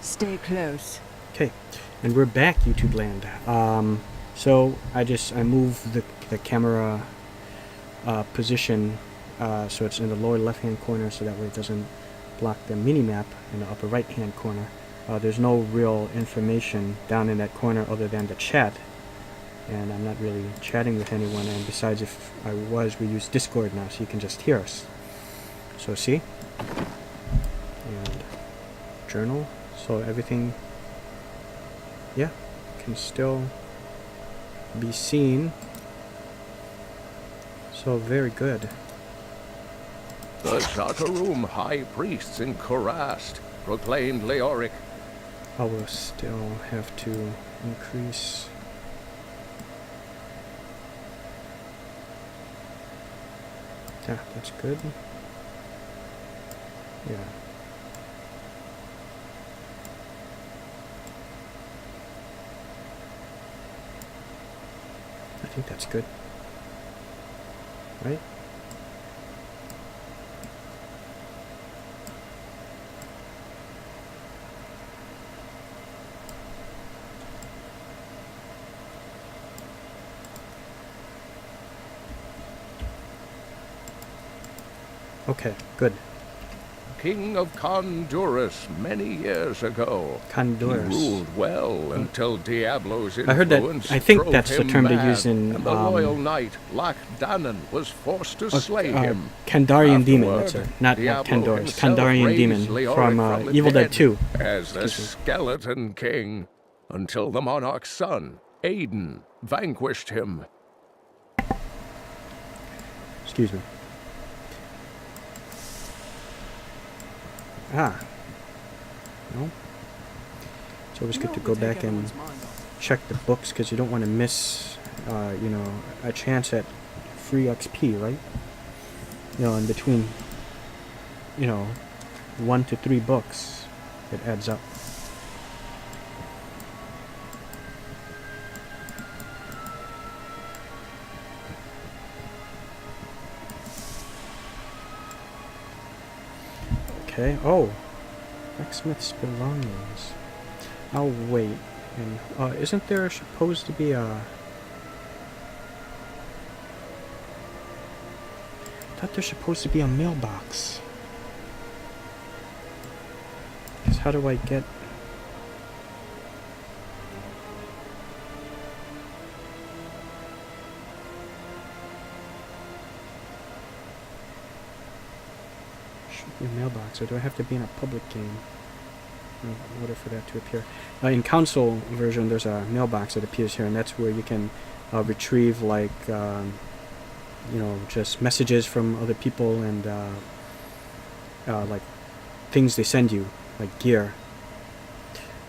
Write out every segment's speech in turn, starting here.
Stay close. Okay, and we're back, YouTube land. So I move the camera position so it's in the lower left-hand corner, so that way it doesn't block the mini-map in the upper right-hand corner. There's no real information down in that corner other than the chat, and I'm not really chatting with anyone, and besides, if I was, we use Discord now, so you can just hear us. So see? And journal, so everything, yeah, can still be seen. So very good. The Shakarum high priests in Kurast proclaimed Leoric. I will still have to increase. Yeah, that's good. Yeah. I think that's good. Right? Okay, good. King of Condurus many years ago. Condurus. He ruled well until Diablo's influence I heard that. I think that's the term they use in. And the loyal knight Lac Danan was forced to slay him. Kandarian demon. That's it. Not Kandorus. Kandarian demon from Evil Dead 2. As the skeleton king, until the monarch's son Aiden vanquished him. Excuse me. Ah. No. It's always good to go back and check the books, because you don't want to miss, you know, a chance at free XP, right? You know, in between, you know, 1 to 3 books, it adds up. Okay. Oh, blacksmith's belongings. I'll wait. And isn't there supposed to be a? I thought there's supposed to be a mailbox. 'Cause how do I get? A mailbox, or do I have to be in a public game in order for that to appear? In console version, there's a mailbox that appears here, and that's where you can retrieve, like, you know, just messages from other people and like things they send you, like gear.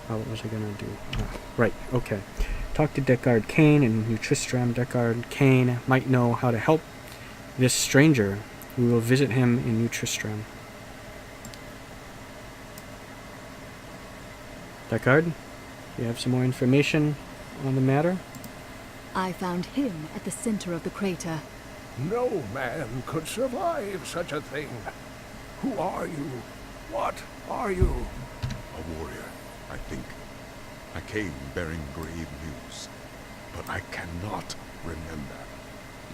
What was I gonna do? Right, okay. Talk to Deckard Cain and New Tristram. Deckard Cain might know how to help this stranger. We will visit him in New Tristram. Deckard, you have some more information on the matter? I found him at the center of the crater. No man could survive such a thing. Who are you? What are you? A warrior, I think. I came bearing grave news, but I cannot remember.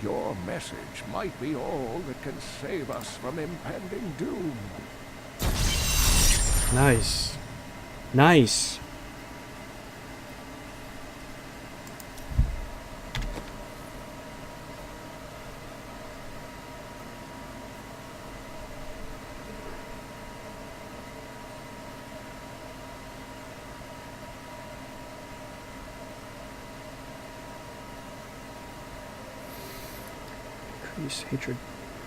Your message might be all that can save us from impending doom. Nice. Nice. Increase hatred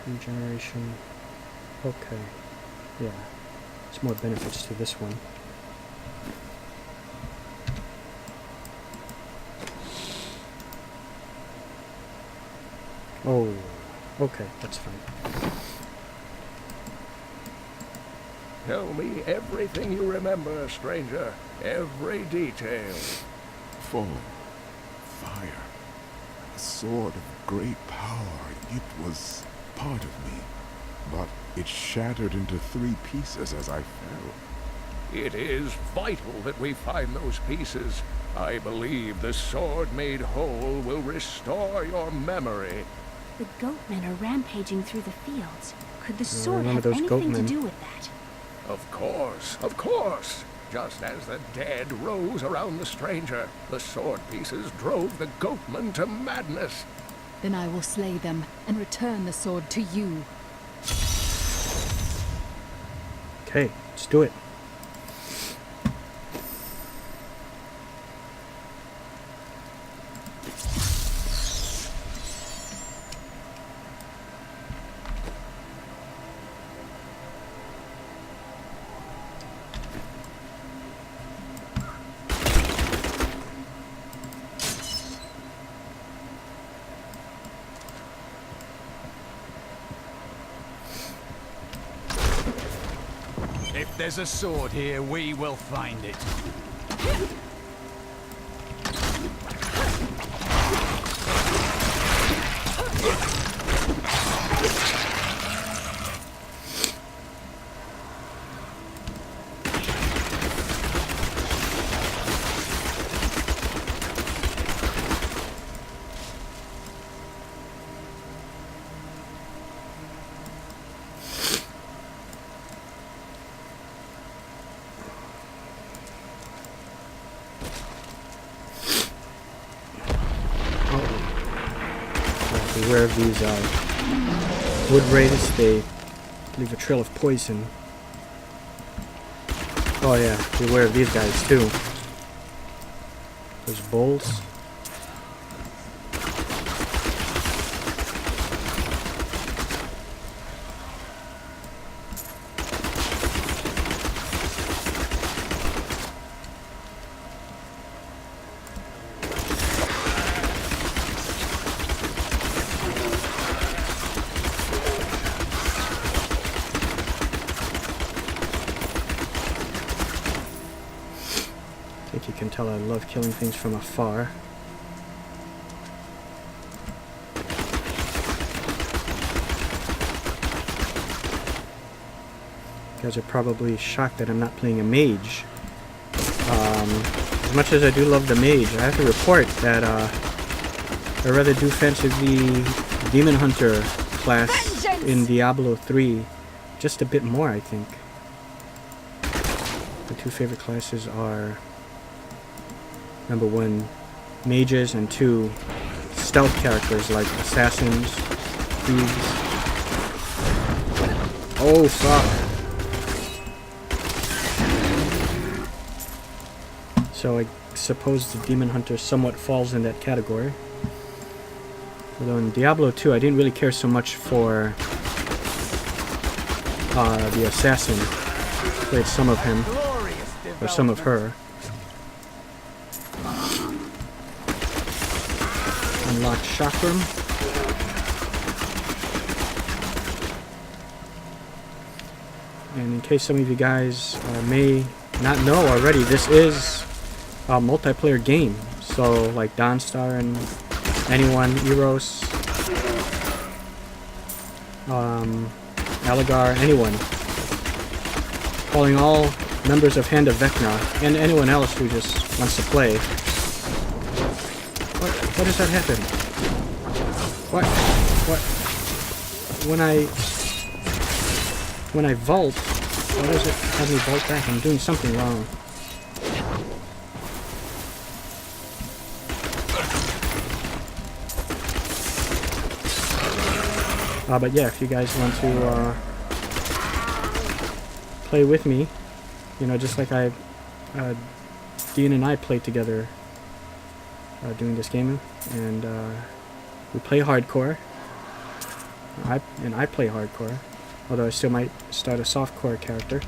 regeneration. Okay. Yeah. There's more benefits to this one. Oh, okay, that's fine. Tell me everything you remember, stranger. Every detail. Falling. Fire. A sword of great power. It was part of me. But it shattered into 3 pieces as I fell. It is vital that we find those pieces. I believe the sword made whole will restore your memory. The goatmen are rampaging through the fields. Could the I sword remember have those anything to goatmen. do with that? Of course, of course. Just as the dead rose around the stranger, the sword pieces drove the goatmen to madness. Then I will slay them and return the sword to you. Okay, let's do it. If there's a sword here, we will find it. Beware of these wood raiders. They leave a trail of poison. Oh yeah, beware of these guys too. There's bulls. I think you can tell I love killing things from afar. You guys are probably shocked that I'm not playing a mage. As much as I do love the mage, I have to report that I rather do fancy the Demon Hunter class in Diablo 3 just a bit more, I think. My two favorite classes are number one, mages, and two, stealth characters like assassins, thieves. Oh fuck. So I suppose the Demon Hunter somewhat falls in that category. Although in Diablo II I didn't really care so much for the assassin. Played some of him, or some of her. Unlock Chakram. And in case some of you guys may not know already, this is a multiplayer game. So like Dawnstar and anyone, Eros, Falagar, anyone. Calling all members of Hand of Vecna and anyone else who just wants to play. What does that happen? What? When I vault, why does it have me vault back? I'm doing something wrong. But yeah, if you guys want to play with me, you know, just like Dean and I played together doing this game, and we play hardcore. I play hardcore, although I still might start a softcore character.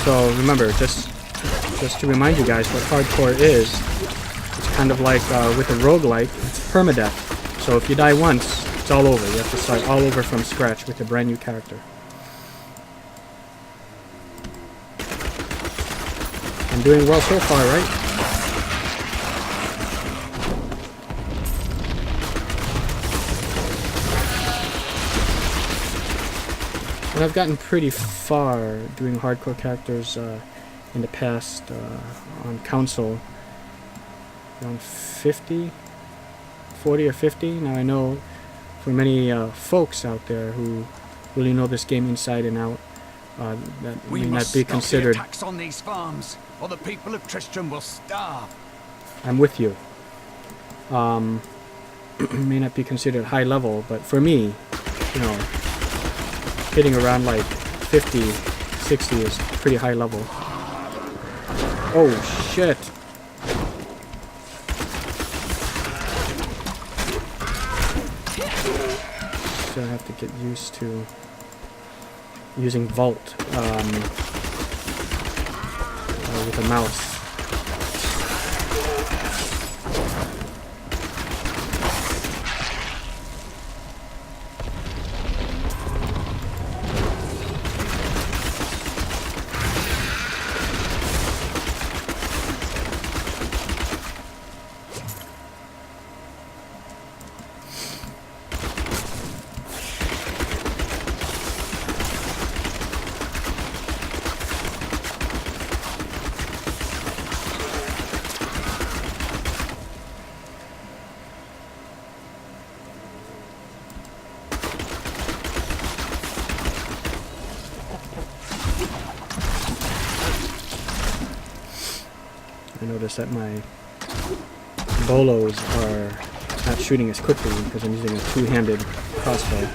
So remember, just to remind you guys what hardcore is, it's kind of like with a roguelike, it's permadeath. So if you die once, it's all over. You have to start all over from scratch with a brand new character. I'm doing well so far, right? And I've gotten pretty far doing hardcore characters in the past on console. Around 50, 40 or 50. Now I know for many folks out there who really know this game inside and out, that We may must not be stop considered. the attacks on these farms, or the people of Tristram will starve. I'm with you. May not be considered high level, but for me, you know, hitting around like 50, 60 is pretty high level. Oh shit! So I have to get used to using Vault with a mouse. I notice that my bolos are not shooting as quickly because I'm using a two-handed crossbow.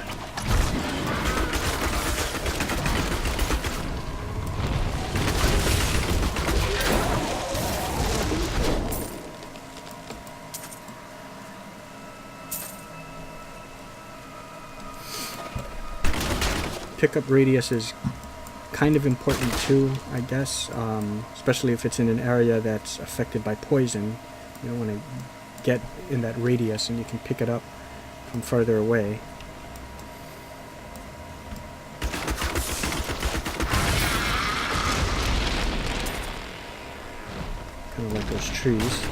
Pickup radius is kind of important too, I guess, especially if it's in an area that's affected by poison. You don't want to get in that radius and you can pick it up from further away. Kind of like those trees.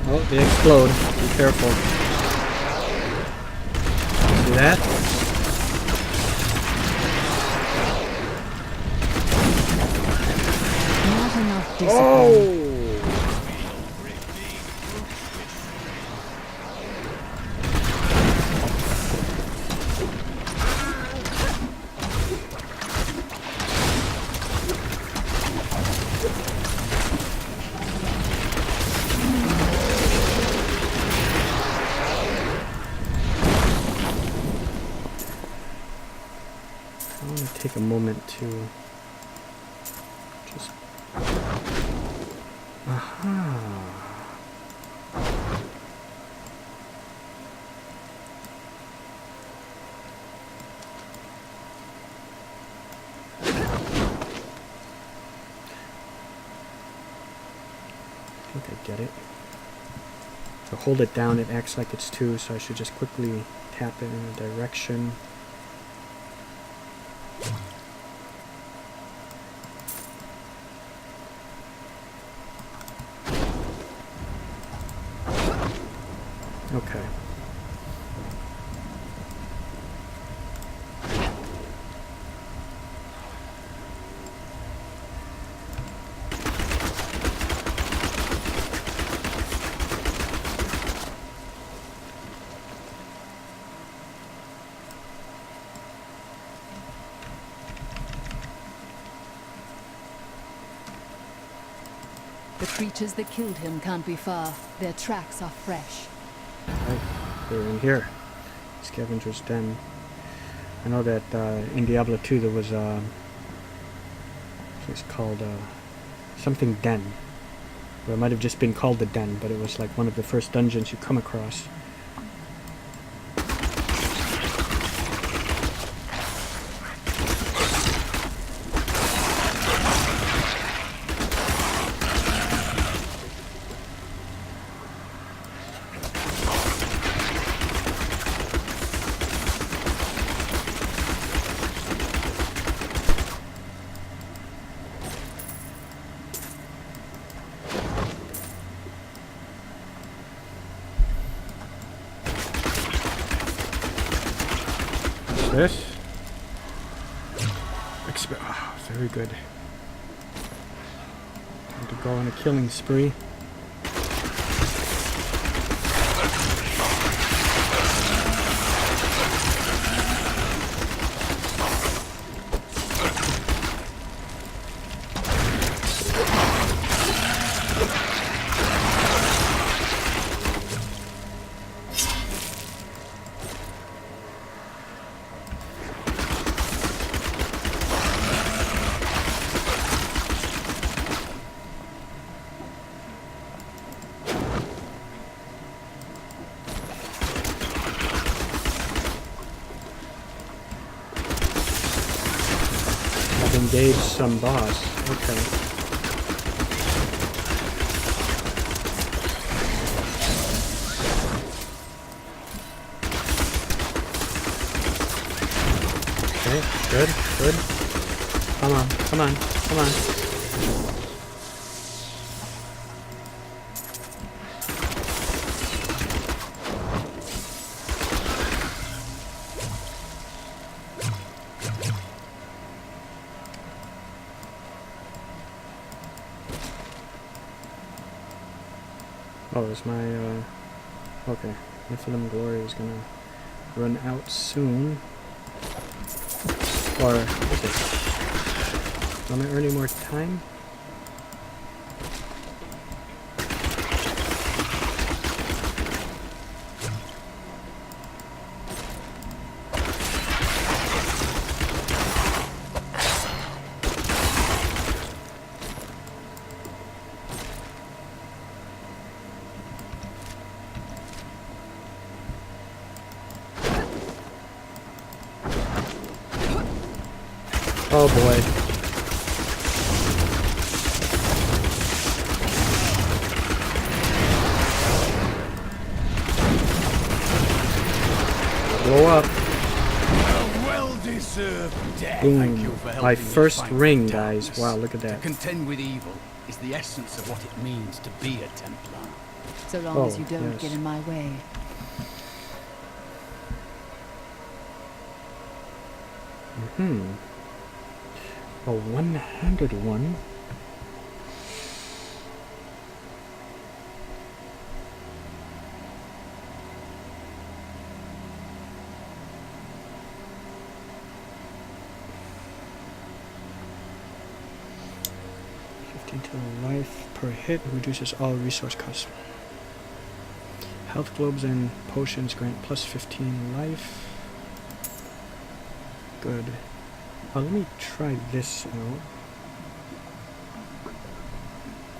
Oh, they explode. Be careful. See that? Not enough discipline. Oh! I want to take a moment to just... Aha! I think I get it. To hold it down, it acts like it's two, so I should just quickly tap it in a direction. Okay. The creatures that killed him can't be far. Their tracks are fresh. Right, they're in here. Scavenger's Den. I know that in Diablo II there was it's called something Den. Or it might have just been called the Den, but it was like one of the first dungeons you come across. this. Very good. Time to go on a killing spree. Engage some boss. Okay. Okay, good, good. Come on, come on, come on. Oh, is my, okay. Nephilim Glory is gonna run out soon. Or, what's it? Am I earning more time? Oh boy. Blow up. A well-deserved death. Boom. Thank you for helping My me first fight ring, darkness. guys. Wow, look at To that. contend with evil is the essence of what it means to be a Templar. So long as you don't get in my way. A one-handed one. To life per hit reduces all resource costs. Health globes and potions grant plus 15 life. Good. Let me try this out.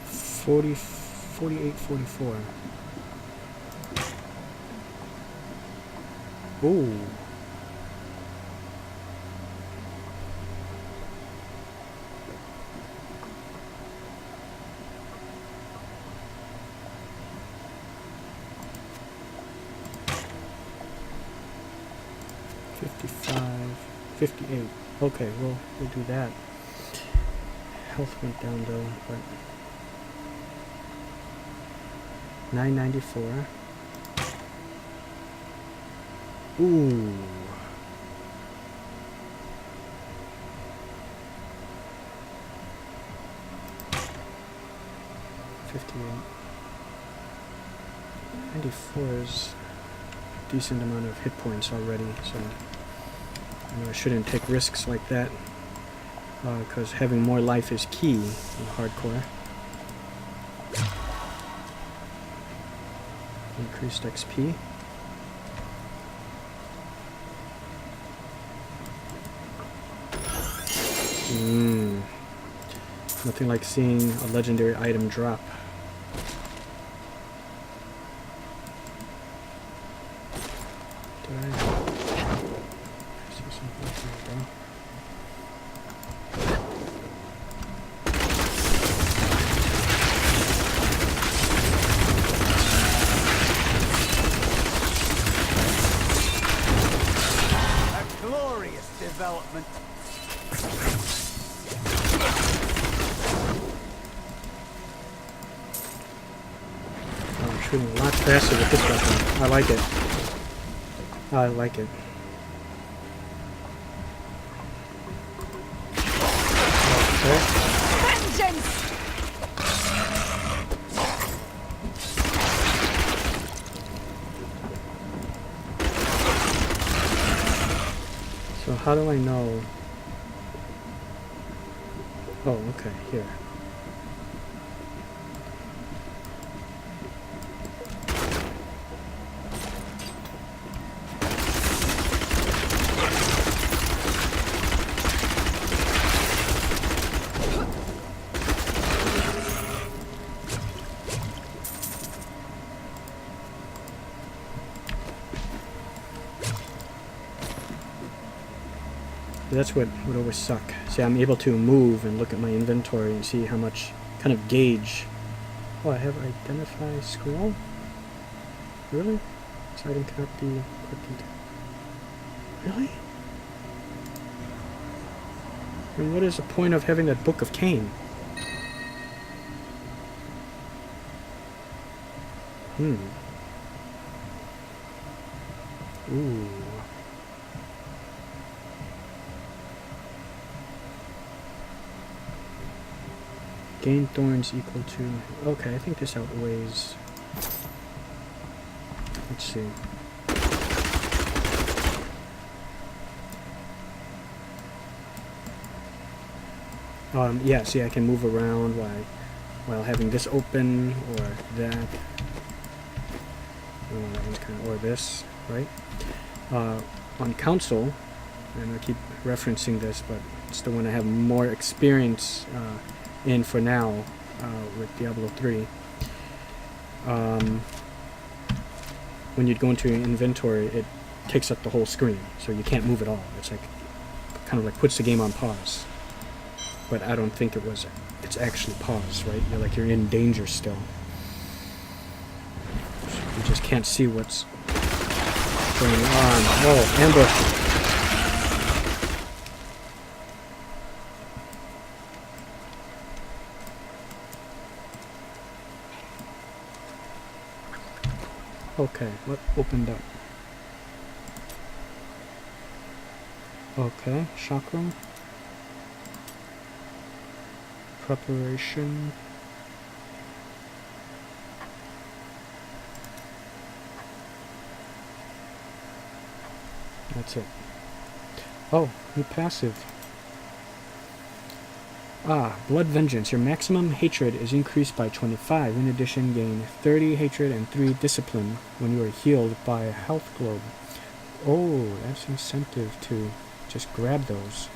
40, 48, 44. Ooh. $58. Okay, well, we'll do that. Health went down though, but $9.94. Ooh. $58. 94 is a decent amount of hit points already, so I shouldn't take risks like that, because having more life is key in hardcore. Increased XP. Nothing like seeing a legendary item drop. Development. I'm shooting a lot faster with this weapon. I like it. I like it. Okay. Vengeance! So how do I know? Oh, okay, here. That's what would always suck. See, I'm able to move and look at my inventory and see how much kind of gauge. Oh, I have identify scroll? Really? This item cannot be equipped into. Really? And what is the point of having that Book of Cain? Ooh. Gain thorns equal to... Okay, I think this outweighs... Let's see. Yeah, see, I can move around while having this open, or that. Oh, that one's kind of... Or this, right? On console, and I keep referencing this, but it's the one I have more experience in for now with Diablo 3. When you'd go into your inventory, it takes up the whole screen, so you can't move at all. It's like kind of like puts the game on pause. But I don't think it's actually paused, right? You're in danger still. You just can't see what's going on. Oh, ambush! Okay, what opened up? Okay, chakram. Preparation. That's it. Oh, new passive. Blood Vengeance. Your maximum hatred is increased by 25. In addition, gain 30 hatred and 3 discipline when you are healed by a health globe. Oh, that's incentive to just grab those.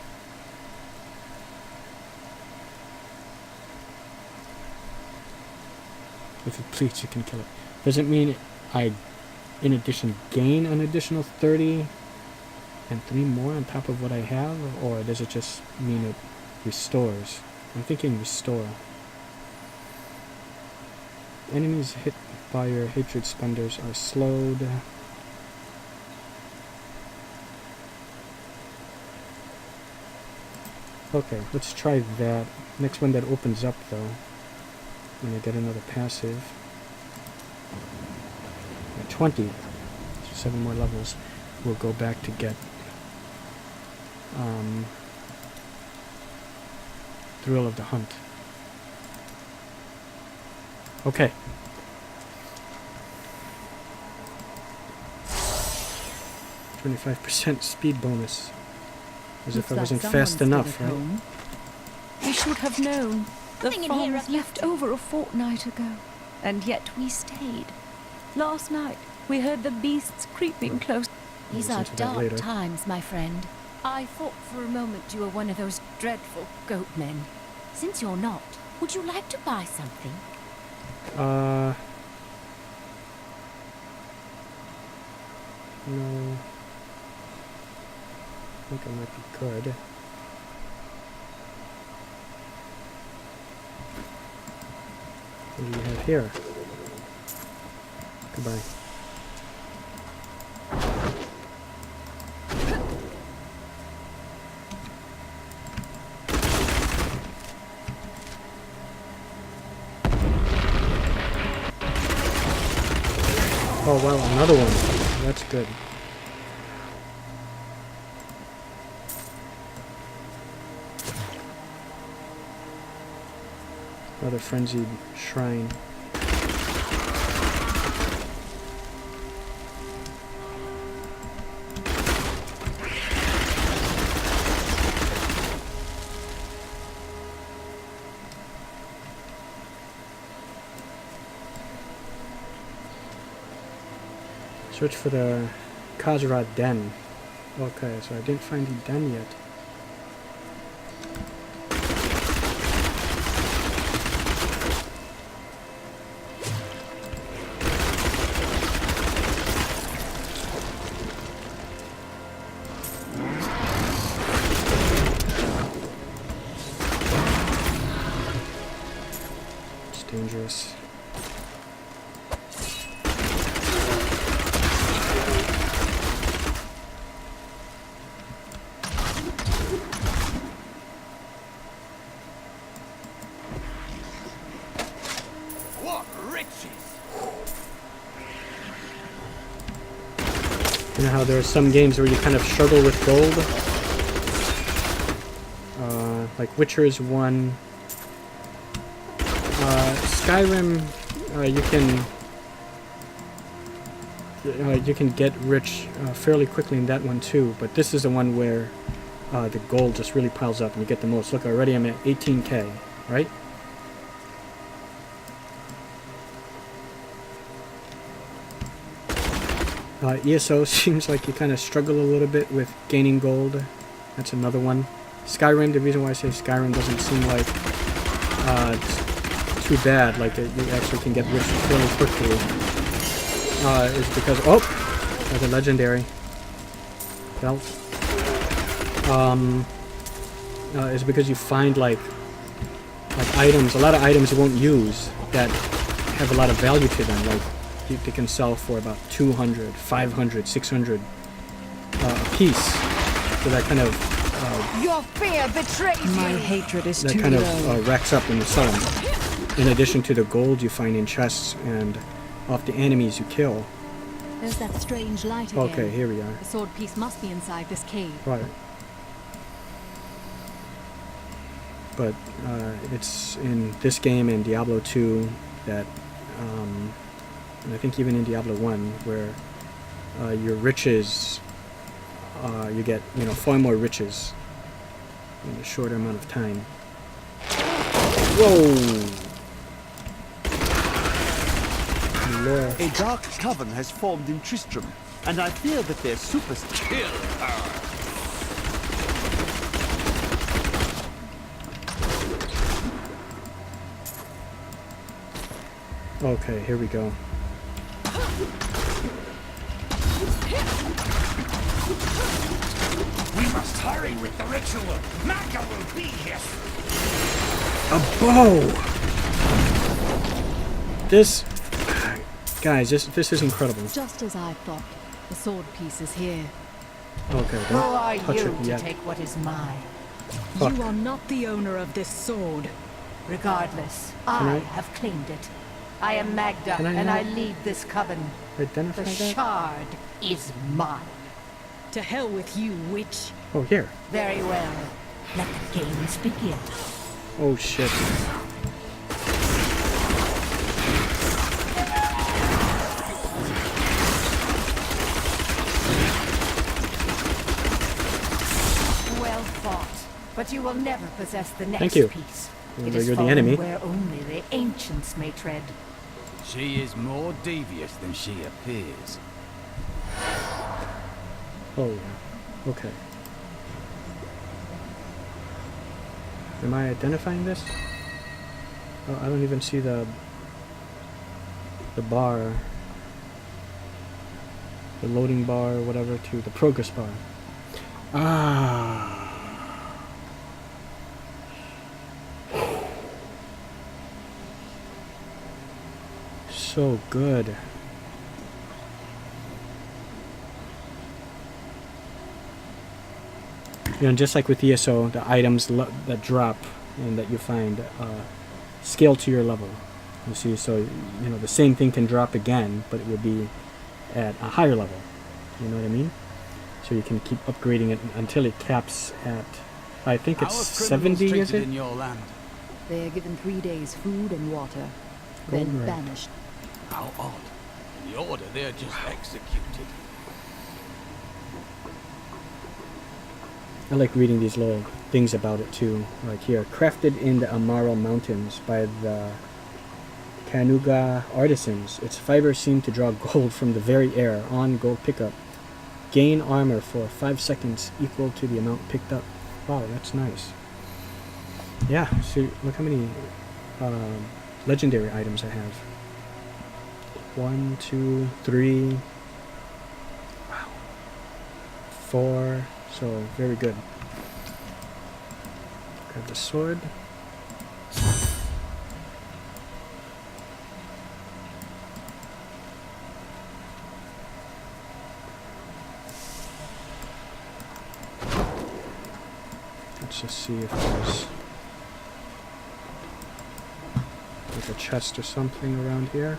If it pleats, you can kill it. Does it mean I, in addition, gain an additional 30 and 3 more on top of what I have? Or does it just mean it restores? I'm thinking restore. Enemies hit by your hatred spenders are slowed. Okay, let's try that. Next one that opens up though. When I get another passive. At 20. So 7 more levels. We'll go back to get Thrill of the Hunt. Okay. %, speed bonus. As if I wasn't fast enough, right? We should have known. The farm was left over a fortnight ago, and yet we stayed. Last night, we heard the beasts creeping close. These are dark times, my friend. I thought for a moment you were one of those dreadful goat men. Since you're not, would you like to buy something? No. I think I might be good. What do you have here? Goodbye. Oh wow, another one. That's good. Another frenzied shrine. Search for the Khazra Den. Okay, so I didn't find the den yet. It's dangerous. You know how there are some games where you kind of struggle with gold? Like Witcher is one. Skyrim, you can get rich fairly quickly in that one too. But this is the one where the gold just really piles up and you get the most. Look, already I'm at 18k, right? ESO seems like you kind of struggle a little bit with gaining gold. That's another one. Skyrim, the reason why I say Skyrim doesn't seem like too bad, like you actually can get rich fairly quickly, is because, oh, there's a legendary belt. Is because you find like items, a lot of items you won't use that have a lot of value to them, like they can sell for about 200, 500, 600 a piece. So that kind of Your fear betrays My you. hatred is that too kind low. of racks up when you sell them. In addition to the gold you find in chests and off the enemies you kill. There's that strange light again. Okay, here we are. The sword piece must be inside this cave. Right. But it's in this game and Diablo II that, and I think even in Diablo 1, where your riches, you get, far more riches in a shorter amount of time. Whoa! Lord. A dark coven has formed in Tristram, and I fear that their kill her. Okay, here we go. We must hurry with the ritual. Magda will be here. A bow! This... Guys, this is incredible. Just as I thought. The sword piece is here. Okay, Who are don't touch you it to yet. take what is mine? Fuck. You are not the owner of this sword. Regardless, Can I I- have claimed it. I am Magda, Can I and not- I lead this coven. Identify The that? shard is mine. To hell with you, witch. Oh, here. Very well. Let the games begin. Oh, shit. Well fought. But you will never possess the next Thank you. piece. Even It though is you're the fallen enemy. where only the ancients may tread. She is more devious than she appears. Oh, yeah. Okay. Am I identifying this? Oh, I don't even see the bar. The loading bar or whatever to the progress bar. Ah. So good. Just like with ESO, the items that drop and that you find scale to your level. You see, so the same thing can drop again, but it will be at a higher level. You know what I mean? So you can keep upgrading it until it caps at, I think it's Our criminals 70, is treated it? in your land. They are given 3 days food and water, then Alright. banished. How odd. In the Order, they're just executed. I like reading these little things about it too. Like here, crafted in the Amaro Mountains by the Kanuga artisans. Its fibers seem to draw gold from the very air. On gold pickup. Gain armor for 5 seconds equal to the amount picked up. Wow, that's nice. Yeah, so look how many legendary items I have. 1, 2, 3. Wow. 4. So, very good. Grab the sword. Let's just see if there's like a chest or something around here.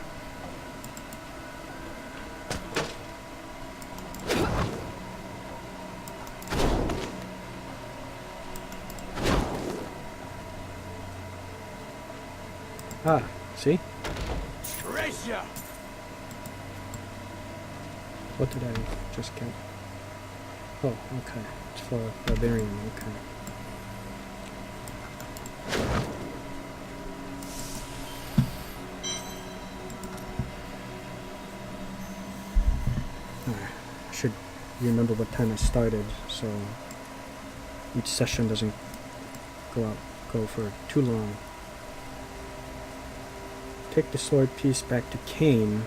Ah, see? Treasure! What did I just get? Oh, okay. It's for barbarian, okay. I should remember what time I started, so each session doesn't go for too long. Take the sword piece back to Cain.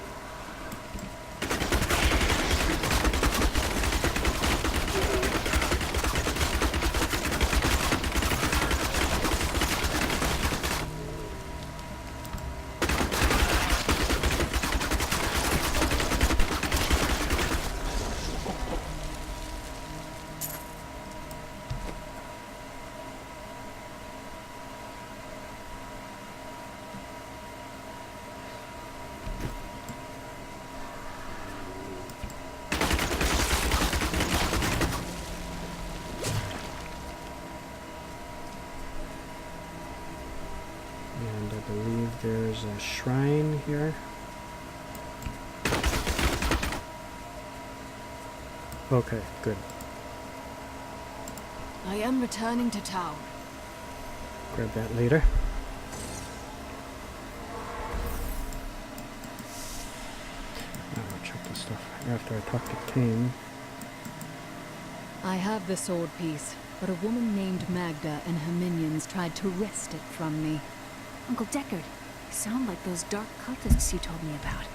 And I believe there's a shrine here. Okay, good. I am returning to town. Grab that later. I'll check this stuff after I talk to Cain. I have the sword piece, but a woman named Magda and her minions tried to wrest it from me. Uncle Deckard, you sound like those dark cultists you told me about.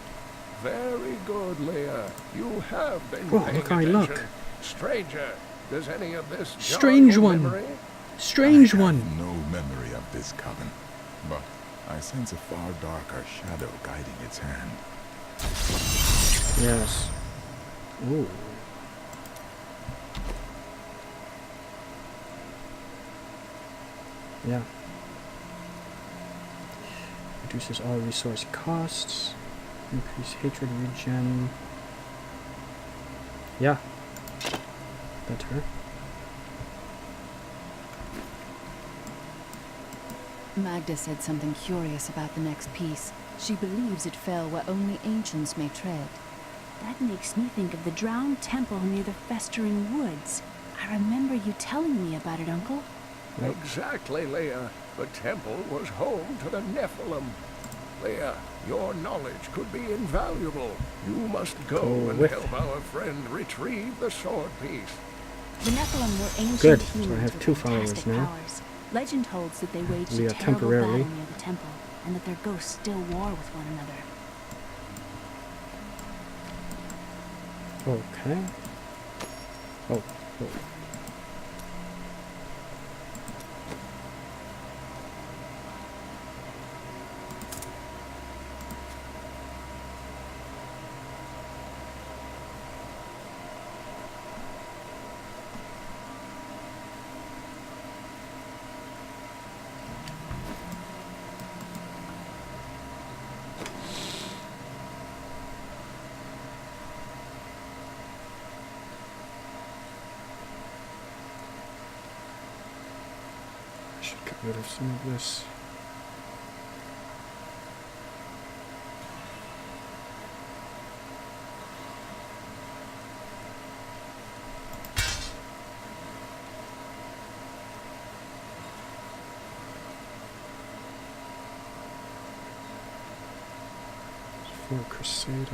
Very good, Leah. You have been Oh, paying look how I attention. look. Stranger, does any of this Strange jog your one. memory? Strange I have one! no memory of this coven, but I sense a far darker shadow guiding its hand. Yes. Ooh. Yeah. Reduces all resource costs. Increase hatred regen. Yeah. That's her. Magda said something curious about the next piece. She believes it fell where only ancients may tread. That makes me think of the drowned temple near the festering woods. I remember you telling me about it, Uncle. Yep. Exactly, Leah. The temple was home to the Nephilim. Leah, your knowledge could be invaluable. You must go and with. help our friend retrieve the sword piece. The Nephilim were ancient Good, so I humans have with 2 followers fantastic now. powers. Legend holds that they waged Leah a terrible temporarily. battle near the temple, and that their ghosts still war with one another. Okay. Oh. I should get rid of some of this. More Crusader.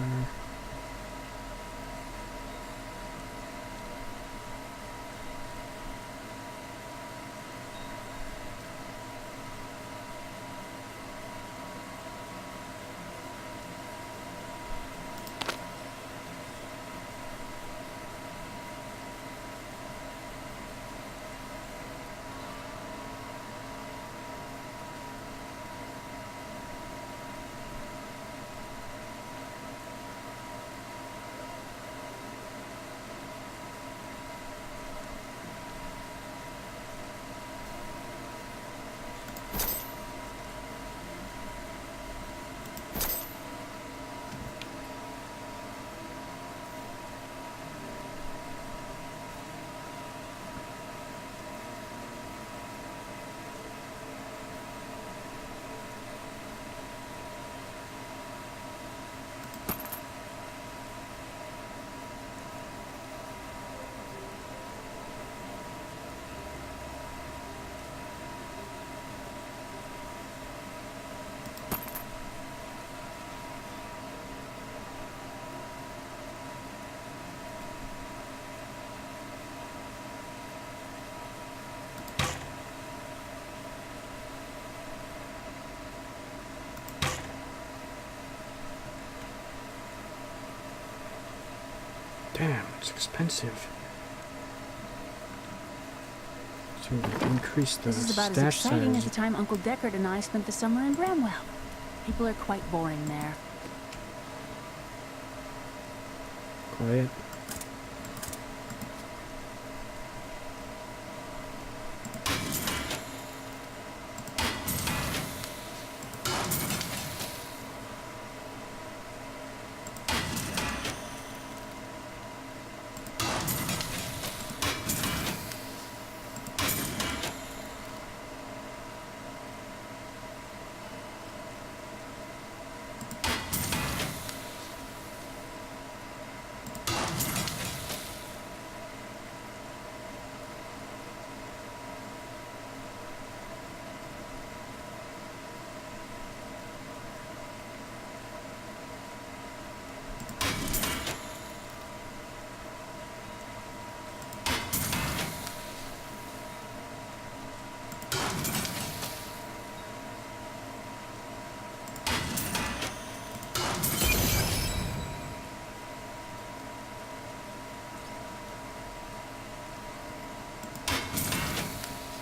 Damn, it's expensive. So we increase the This is about as stash exciting size. as the time Uncle Deckard and I spent the summer in Bramwell. People are quite boring there. Quiet.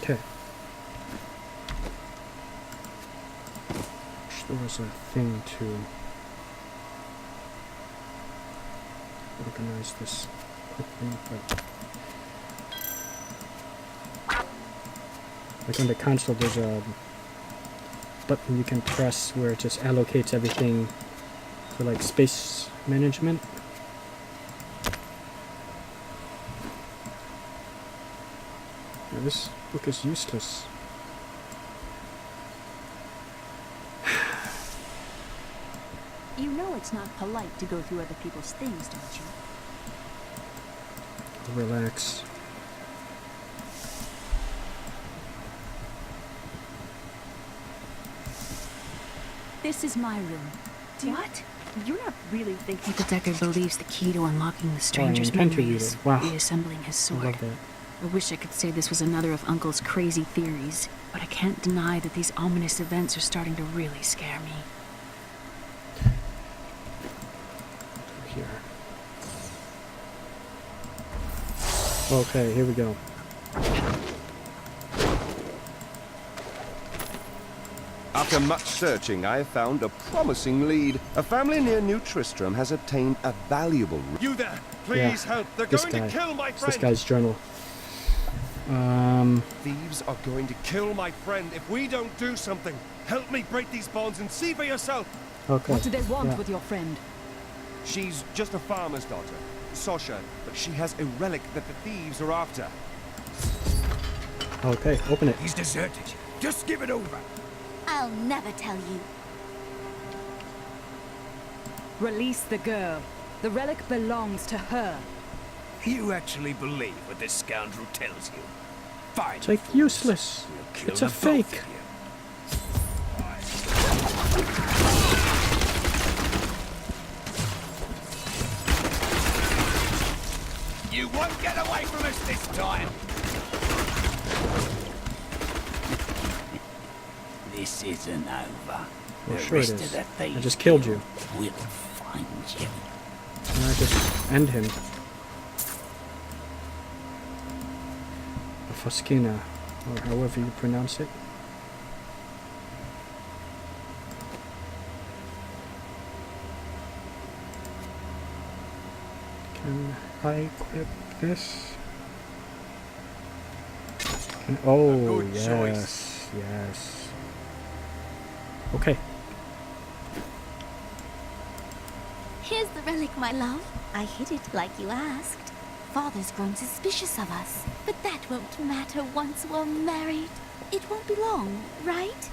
Okay. There was a thing to organize this quickly, but like on the console there's a button you can press where it just allocates everything for like space management. Yeah, this book is useless. You know it's not polite to go through other people's things, don't you? Relax. This is my room. What? You're not really thinking Uncle Deckard believes the key to unlocking the stranger's memory is reassembling his sword. I love that. I wish I could say this was another of Uncle's crazy theories, but I can't deny that these ominous events are starting to really scare me. Here. Okay, here we go. After much searching, I have found a promising lead. A family near New Tristram has obtained a valuable... You there! Please help! They're going to kill my friend! This guy's journal. Thieves are going to kill my friend if we don't do something. Help me break these bonds and see for yourself. Okay. What do they want with your friend? She's just a farmer's daughter, Sasha, but she has a relic that the thieves are after. Okay, open it. He's deserted you. Just give it over. I'll never tell you. Release the girl. The relic belongs to her. You actually believe what this scoundrel tells you? Fine. It's like useless. It's a fake. won't get away from us this time. This isn't over. Well, The sure it rest of is. the I just killed you. We'll find you. And I just end him. Foskina, or however you pronounce it. Can I equip this? Oh, yes, yes. Okay. Here's the relic, my love. I hid it like you asked. Father's grown suspicious of us, but that won't matter once we're married. It won't be long, right?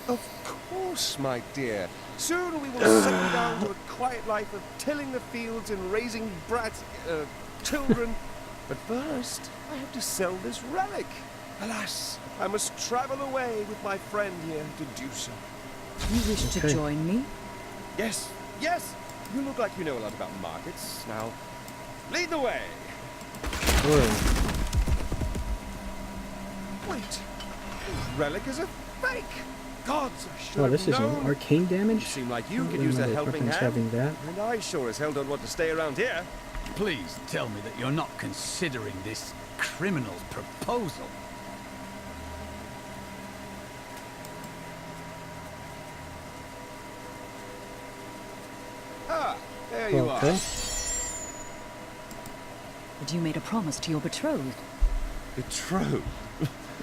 Of course, my dear. Soon we will settle down to a quiet life of tilling the fields and raising children. But first, I have to sell this relic. Alas, I must travel away with my friend here to do so. You wish to join me? Yes, yes. You look like you know a lot about markets. Now, lead the way. Wait, this relic is a fake. Gods, I should have this is known. arcane damage? You seem like you I could don't use a remember helping weapons hand. having that. And I sure as hell don't want to stay around here. Please tell me that you're not considering this criminal's proposal. Ah, there you are. But you made a promise to your betrothed. Betrothed?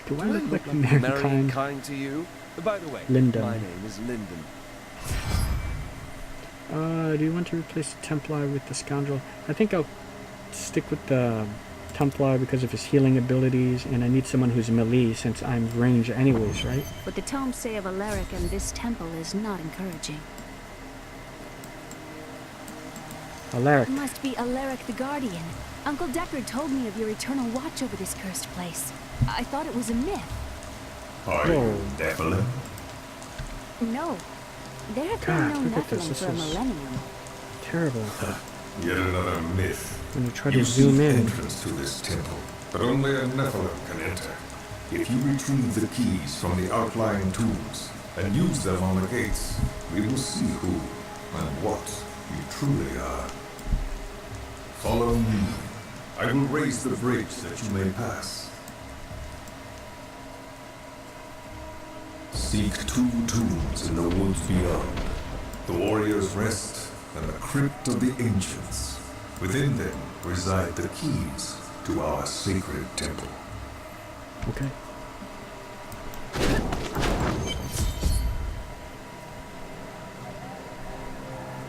Do I look like marrying mankind? kind to you? By the way, Lyndon. my name is Lyndon. Do you want to replace the Templar with the Scoundrel? I think I'll stick with the Templar because of his healing abilities, and I need someone who's melee since I'm range anyways, right? What the tomes say of Alaric and this temple is not encouraging. Alaric. It must be Alaric the Guardian. Uncle Deckard told me of your eternal watch over this cursed place. I thought it was a myth. Are you Nephilim? No. There have God, been no look at this. Nephilim This for a is millennium. terrible. Yet another myth. When you try to You zoom seek in. entrance to this temple, but only a Nephilim can enter. If you retrieve the keys from the outlying tombs and use them on the gates, we will see who and what you truly are. Follow me. I will raise the bridge that you may pass. Seek 2 tombs in the woods beyond. The warrior's rest and the crypt of the ancients. Within them reside the keys to our sacred temple. Okay.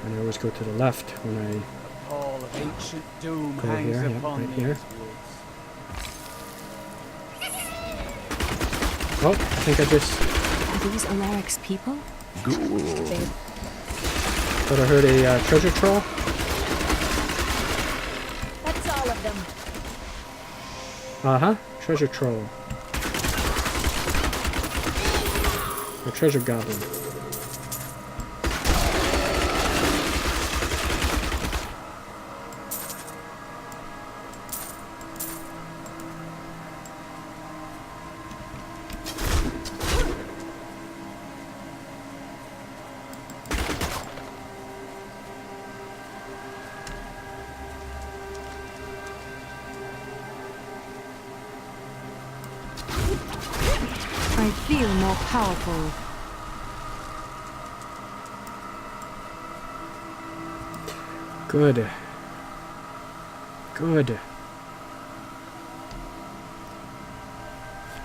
And I always go to the left when I Pall of ancient doom go hangs here, yeah, upon right these here. woods. Oh, I think I just Are these Alaric's people? thought I heard a treasure troll. That's all of them. Uh-huh, treasure troll. A treasure goblin. I feel more powerful. Good. Good.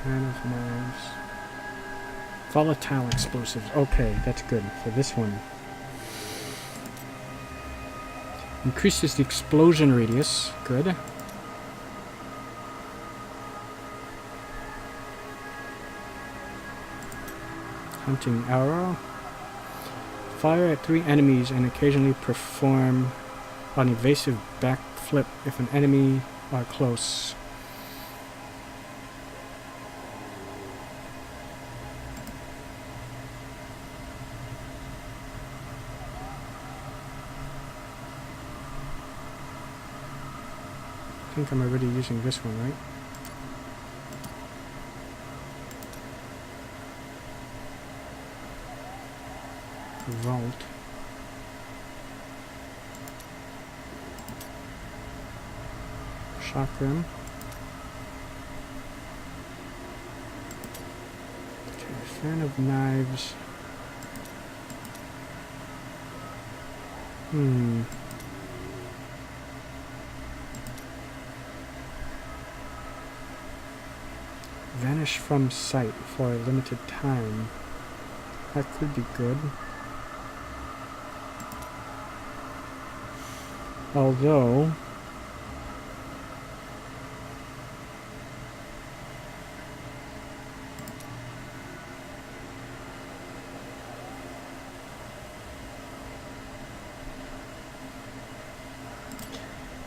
Fan of knives. Volatile explosives. Okay, that's good for this one. Increases the explosion radius. Good. Hunting arrow. Fire at 3 enemies and occasionally perform an evasive backflip if an enemy are close. think I'm already using this one, right? Vault. Chakram. Okay, fan of knives. Vanish from sight for a limited time. That could be good. Although...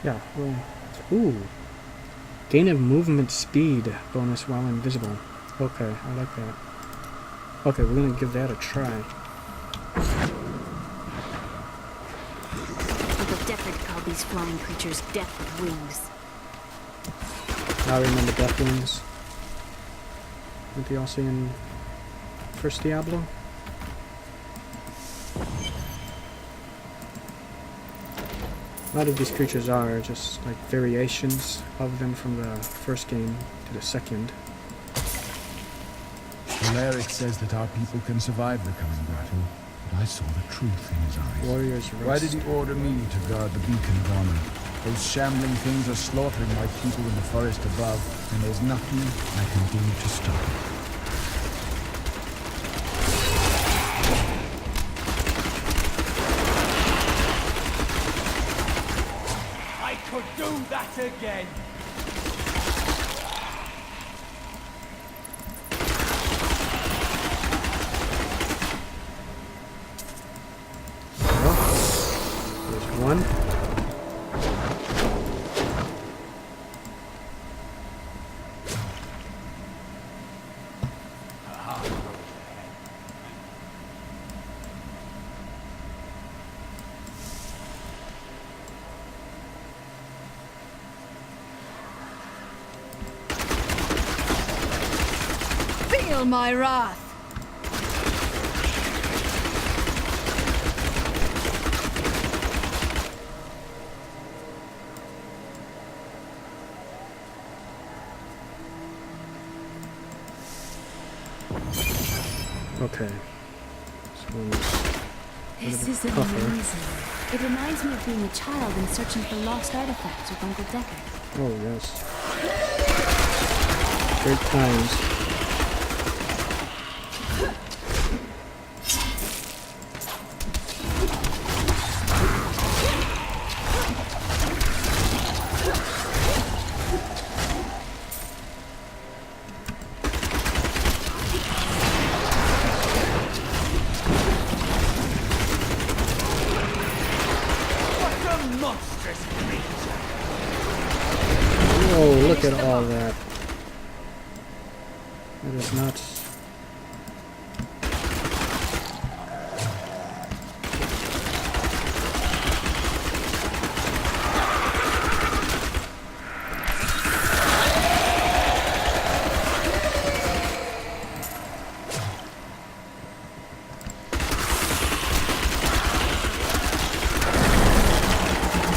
yeah, well... Ooh! Gain of movement speed bonus while invisible. Okay, I like that. Okay, we're gonna give that a try. Uncle Deckard called these flying creatures Death with Wings. I remember Death Wings. What you all see in first Diablo? A lot of these creatures are just like variations of them from the first game to the second. Valeric says that our people can survive the coming battle, but I saw the truth in his eyes. Warriors rest. Why did he order me to guard the beacon of honor? Those shambling things are slaughtering my people in the forest above, and there's nothing I can do to stop it. Do that again! Well, there's one. Feel my wrath! Okay. This is amazing. It reminds me of being a child and searching for lost artifacts with Uncle Deckard. Oh, yes. Great times. Oh, look at all that. That is nuts.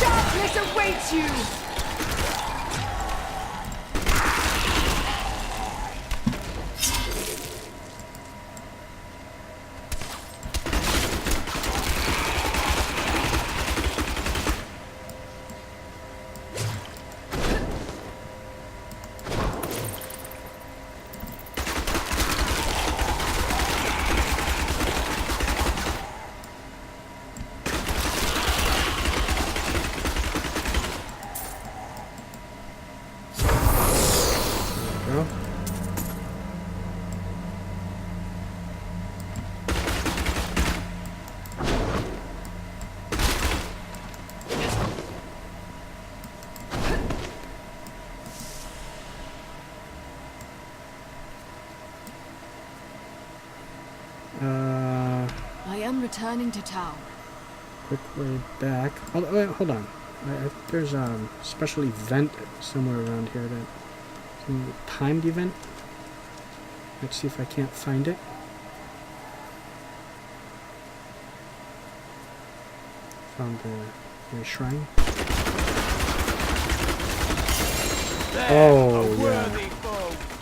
Darkness awaits you! I am returning to town. Quick way back. Hold on. I think there's a special event somewhere around here, that some timed event. Let's see if I can't find it. Found the shrine. Oh yeah.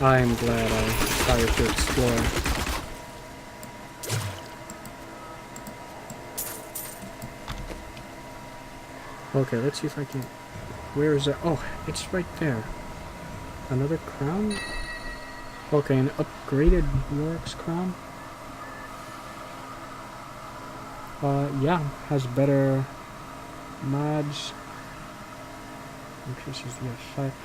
I'm glad I decided to explore. Okay, let's see if I can... Where is it? Oh, it's right there. Another crown? Okay, an upgraded Yorick's crown. Yeah, has better mods. Increases the effect.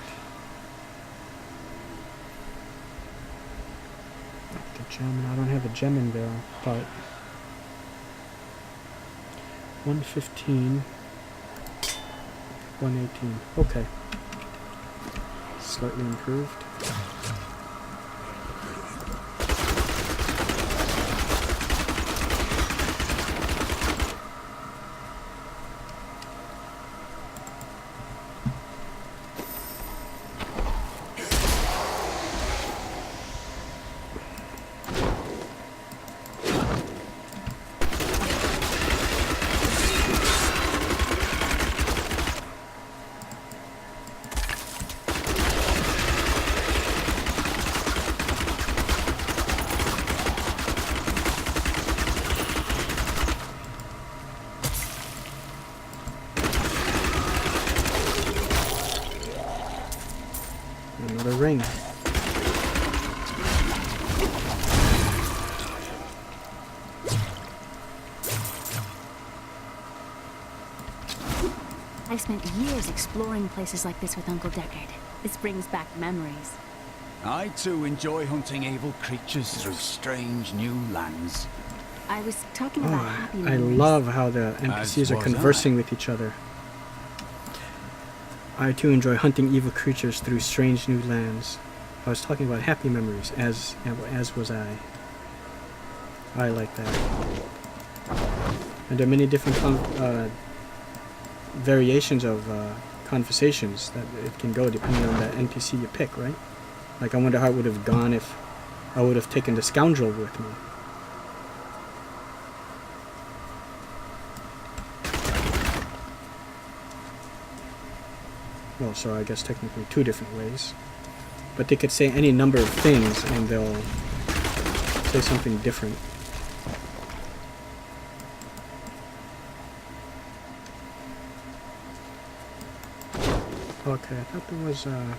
The gem. I don't have a gem in there, but 115. 118. Okay. Slightly improved. Another ring. I've spent years exploring places like this with Uncle Deckard. This brings back memories. I too enjoy hunting evil creatures through strange new lands. I was talking about happy I memories. love how the NPCs are conversing with each other. I too enjoy hunting evil creatures through strange new lands. I was talking about happy memories, as was I. I like that. And there are many different variations of conversations that it can go depending on the NPC you pick, right? Like, I wonder how it would have gone if I would have taken the scoundrel with me. Well, so I guess technically two different ways. But they could say any number of things and they'll say something different. Okay, I thought there was a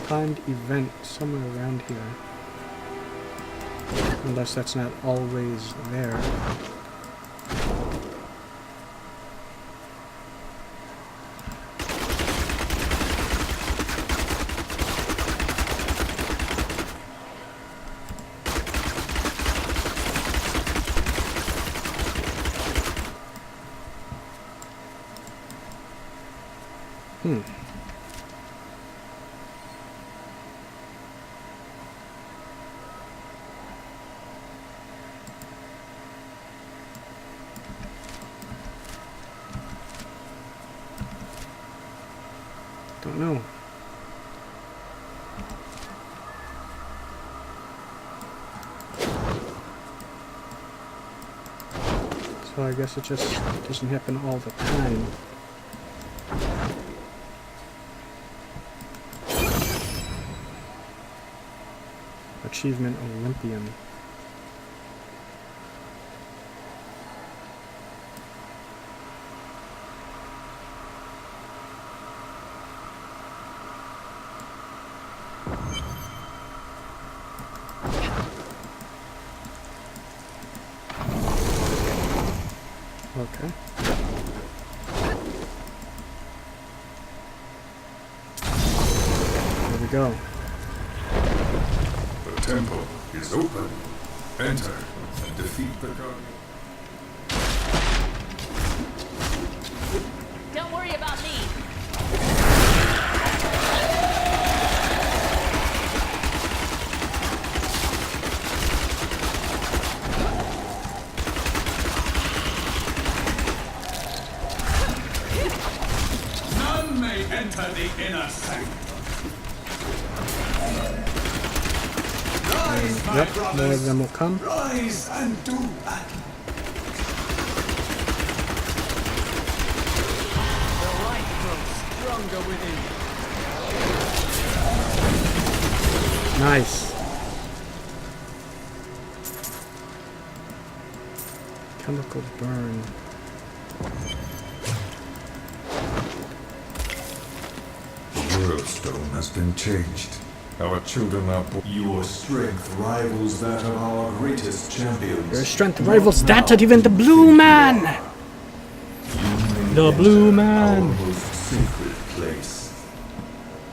timed event somewhere around here. Unless that's not always there. Don't know. So I guess it just doesn't happen all the time. Achievement Olympian. Okay. There we go. The temple is open. Enter and defeat the guardian. Don't worry about me. enter the inner sanctum. Yep, more of them will come. Rise and do battle. The light grows stronger within you. Nice. Chemical burn. The world stone has been changed. Our children are your strength rivals that of our greatest champions. Your strength rivals that of even the Blue Man! The Blue Man! Our most sacred place.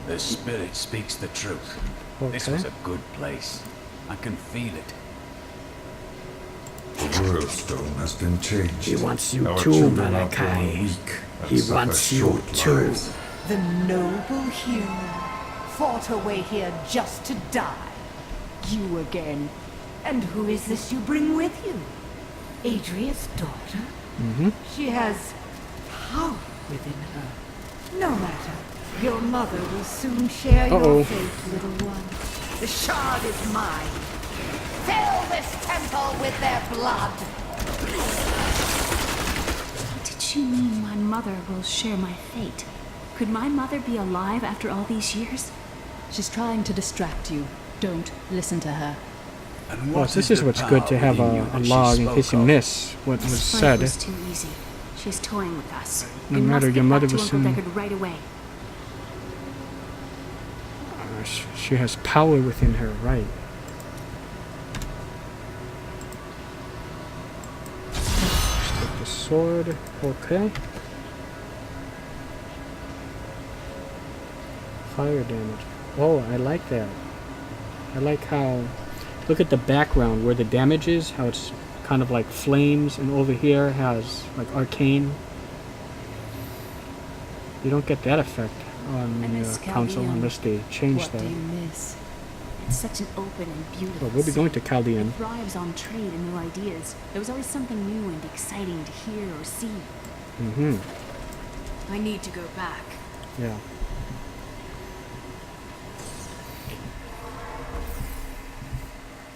The spirit speaks the truth. This was a good place. I can feel it. The world stone has been changed. He wants you our too, children are Malachi. born weak and He suffer wants you short too. lives. The noble hero fought her way here just to die. You again. And who is this you bring with you? Adria's daughter? She has power within her. No matter. Your mother will soon share your fate, little one. The shard is mine. Fill this temple with their blood. What did she mean my mother will share my fate? Could my mother be alive after all these years? She's trying to distract you. Don't listen to her. Well, this is what's good to have a log in case you miss what was said. This fight was too easy. She's toying with us. No matter, your mother was Uncle Deckard right away. She has power within her, right? Let's take the sword. Okay. Fire damage. Oh, I like that. I like how... Look at the background where the damage is, how it's kind of like flames, and over here has like arcane. You don't get that effect on the console unless they change that. What do you miss? It's such an open and beautiful Well, we'll be going to Chaldean. It thrives on trade and new ideas. There was always something new and exciting to hear or see. I need to go back. Yeah.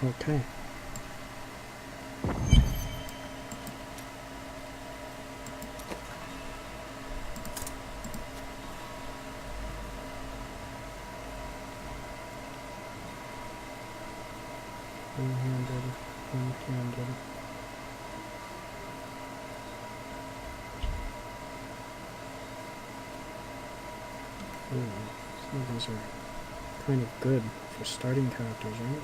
Okay. One-handed. Some of these are kind of good for starting characters, right?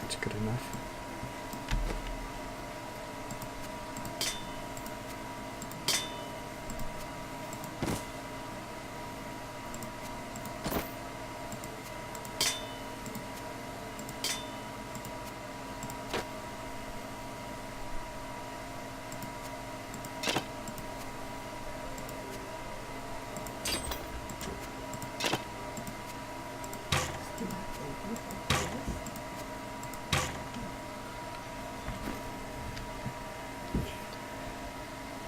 That's good enough.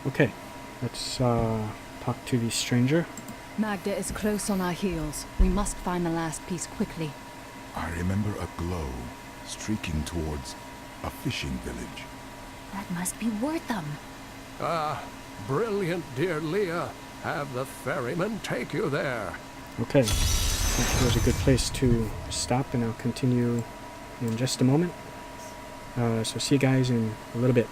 Okay, let's talk to the stranger. Magda is close on our heels. We must find the last piece quickly. I remember a glow streaking towards a fishing village. That must be Wortham. Ah, brilliant, dear Leah. Have the ferryman take you there. Okay, that was a good place to stop, and I'll continue in just a moment. So see you guys in a little bit.